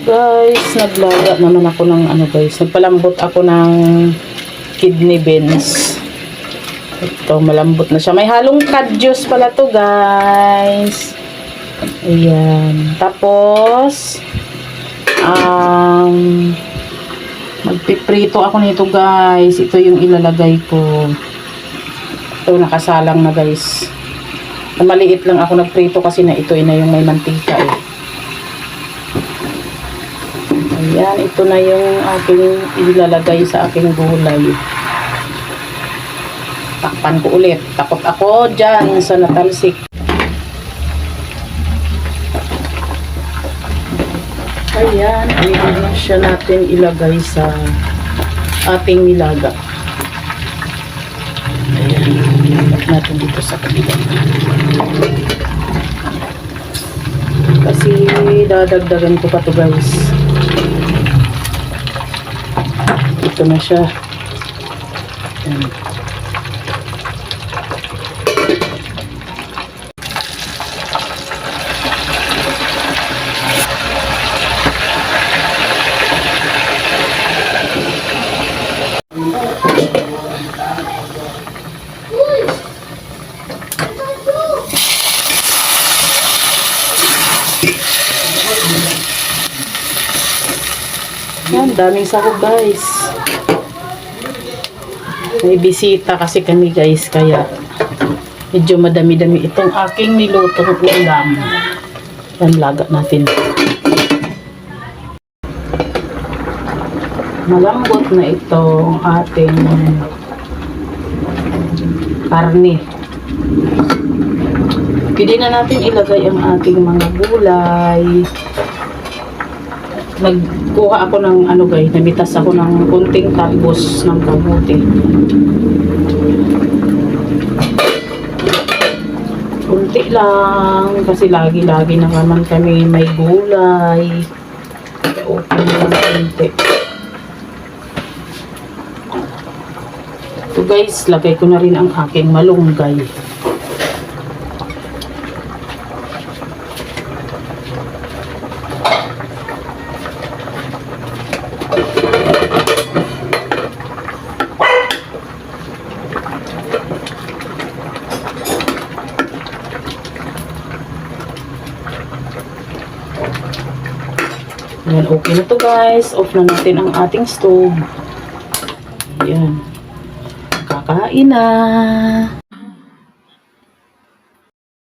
Guys, naglaga naman ako ng ano guys. Nagpalambot ako ng kidney beans. Ito, malambot na siya. May halong kadyos pala to guys. Ayan. Tapos, magpiprito ako nito guys. Ito yung ilalagay ko. Ito, nakasalang na guys. Maliit lang ako nagprito kasi na ito na yung may mantika eh. Ayan, ito na yung aking ilalagay sa aking gulay. Takpan ko ulit. Takot ako dyan sa natalsik. Ayan, ayan na siya natin ilagay sa ating nilaga. Ayan, ilagay natin dito sa kabila. Kasi dadagdagan ko pa to guys. Ito na siya. Ayan. Yan, daming sahog guys. May bisita kasi kami guys, kaya medyo madami-dami itong aking nilutong ulam. Yan, laga natin. Malambot na itong ating karne. Pwede na natin ilagay ang ating mga gulay. Nagkuha ako ng ano guys, namitas ako ng kunting talbos ng kabuti. Kunti lang kasi lagi-lagi na naman kami may gulay. Open lang kunti. So guys, lagay ko na rin ang aking malunggay. Ayan, okay na to guys. Off na natin ang ating stove. Ayan. Kakain na.